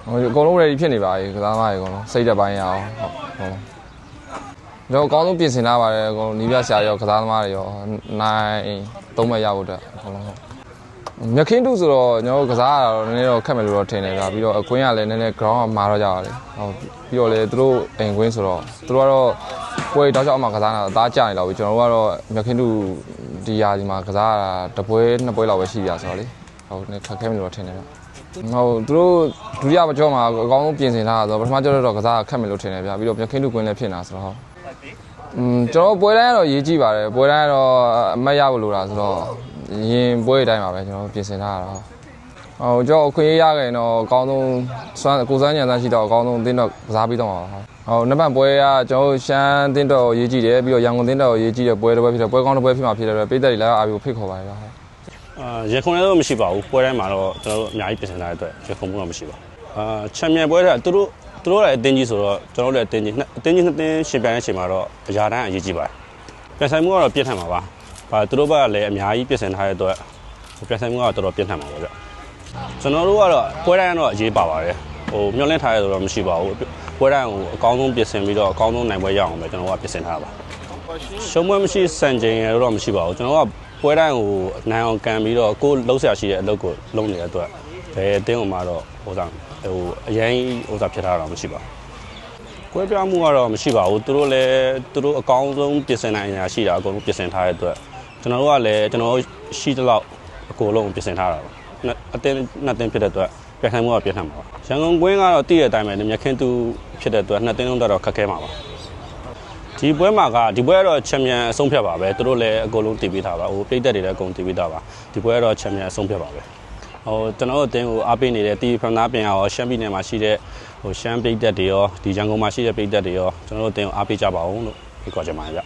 အကုန်လုံး ready ဖြစ်နေပါပြီကစားသမားတွေအကုန်လုံးစိတ်သက်ပိုင်းရအောင်ဟုတ်ကျွန်တော်အကောင်းဆုံးပြင်ဆင်ထားပါတယ်အကုန်လုံးနီးပြဆရာရောကစားသမားတွေရောနိုင်သုံးမဲ့ရဖို့အတွက်အကုန်လုံးဟုတ်မြခင်းတုဆိုတော့ကျွန်တော်ကစားရတာတော့နည်းနည်းတော့ခက်မယ်လို့တော့ထင်တယ်ဗျာပြီးတော့အကွင်းကလည်းနည်းနည်း ground ကမာတော့ကြပါလေဟုတ်ပြီးတော့လည်းသူတို့အိမ်ကွင်းဆိုတော့သူတို့ကတော့ပွဲတောက်ချောက်အမှကစားနေတာအသားကျနေတော့ပြီကျွန်တော်တို့ကတော့မြခင်းတုဒီရာဒီမှာကစားရတာတစ်ပွဲနှစ်ပွဲလောက်ပဲရှိပြဆိုတော့လေဟုတ်ခက်ခဲမယ်လို့တော့ထင်တယ်ဗျာဟုတ်သူတို့ဒုတိယမကျော်မှာအကောင်းဆုံးပြင်ဆင်ထားတာဆိုတော့ပထမကျော်တော့ကစားခက်မယ်လို့ထင်တယ်ဗျာပြီးတော့မြခင်းတုကွင်းလည်းဖြစ်နေတာဆိုတော့ဟုတ်ကျွန်တော်ပွဲတိုင်းကတော့ရေးကြည့်ပါတယ်ပွဲတိုင်းကတော့အမှတ်ရဖို့လိုတာဆိုတော့ရင်ပွဲတိုင်းပါပဲကျွန်တော်ပြင်ဆင်ထားတာဟုတ်ကျွန်တော်အခွင့်အရေးရခဲ့ရင်တော့အကောင်းဆုံးကိုစမ်းညံစမ်းရှိတော့အကောင်းဆုံးအသင်းတော့ကစားပြီးတော့ပါဟုတ်နှစ်ပတ်ပွဲကကျွန်တော်ရှမ်းအသင်းတော့ရေးကြည့်တယ်ပြီးတော့ရန်ကုန်အသင်းတော့ရေးကြည့်တယ်ပွဲတစ်ပွဲဖြစ်တယ်ပွဲကောင်းတစ်ပွဲဖြစ်မှာဖြစ်တယ်ပြည်သက်တွေလည်းအားပြီးဖိတ်ခေါ်ပါတယ်ဗျာရခုံလည်းတော့မရှိပါဘူးပွဲတိုင်းမှာတော့ကျွန်တော်တို့အများကြီးပြင်ဆင်ထားတဲ့အတွက်ရခုံမှုတော့မရှိပါဘူးချန်ပီယံပွဲကသူတို့လည်းအတင်းကြီးဆိုတော့ကျွန်တော်တို့လည်းအတင်းကြီးနှစ်တင်းရှင်ပြိုင်တဲ့အချိန်မှာတော့အရာတန်းအရေးကြီးပါတယ်ပြန်ဆိုင်မှုကတော့ပြည့်ထန်မှာပါသူတို့ဘက်ကလည်းအများကြီးပြင်ဆင်ထားတဲ့အတွက်ပြန်ဆိုင်မှုကတော့တော်တော်ပြည့်ထန်မှာပါဗျကျွန်တော်တို့ကတော့ပွဲတိုင်းတော့အရေးပါပါတယ်မျောလင့်ထားရတော့မရှိပါဘူးပွဲတိုင်းကိုအကောင်းဆုံးပြင်ဆင်ပြီးတော့အကောင်းဆုံးနိုင်ပွဲရအောင်ပဲကျွန်တော်ကပြင်ဆင်ထားပါရှုံးပွဲမရှိစံချိန်ရတော့မရှိပါဘူးကျွန်တော်ကပွဲတိုင်းကိုနိုင်အောင်ကန်ပြီးတော့ကိုယ်လှုပ်ရှားရှိတဲ့အလုပ်ကိုလုပ်နေတဲ့အတွက်ဘယ်အတင်းအောင်မှတော့အရင်ဖြစ်ထားတာမရှိပါဘူးကွဲပြားမှုကတော့မရှိပါဘူးသူတို့အကောင်းဆုံးပြင်ဆင်နိုင်ရာရှိတာအကုန်လုံးပြင်ဆင်ထားတဲ့အတွက်ကျွန်တော်တို့ကလည်းကျွန်တော်ရှိတဲ့လောက်အကုန်လုံးပြင်ဆင်ထားတာပါအတင်းနှစ်တင်းဖြစ်တဲ့အတွက်ပြန်ဆိုင်မှုကပြင်းထန်ပါပါရန်ကုန်ကွင်းကတော့တည့်တဲ့အတိုင်းပဲမြခင်းသူဖြစ်တဲ့အတွက်နှစ်တင်းလုံးတော့ခက်ခဲမှာပါဒီပွဲမှာဒီပွဲကတော့ချန်ပီယံအဆုံးဖြတ်ပါပဲသူတို့လည်းအကုန်လုံးတည်ပြီးသားပါပြည်သက်တွေလည်းအကုန်တည်ပြီးသားပါဒီပွဲကတော့ချန်ပီယံအဆုံးဖြတ်ပါပဲကျွန်တော်တို့အတင်းကိုအားပေးနေတဲ့တီဖရန်သားပြင်ရောရှမ်းပြည်နယ်မှာရှိတဲ့ရှမ်းပြည်သက်တွေရောဒီရန်ကုန်မှာရှိတဲ့ပြည်သက်တွေရောကျွန်တော်တို့အတင်းကိုအားပေးကြပါအောင်လို့ပြောချင်ပါတယ်ဗျ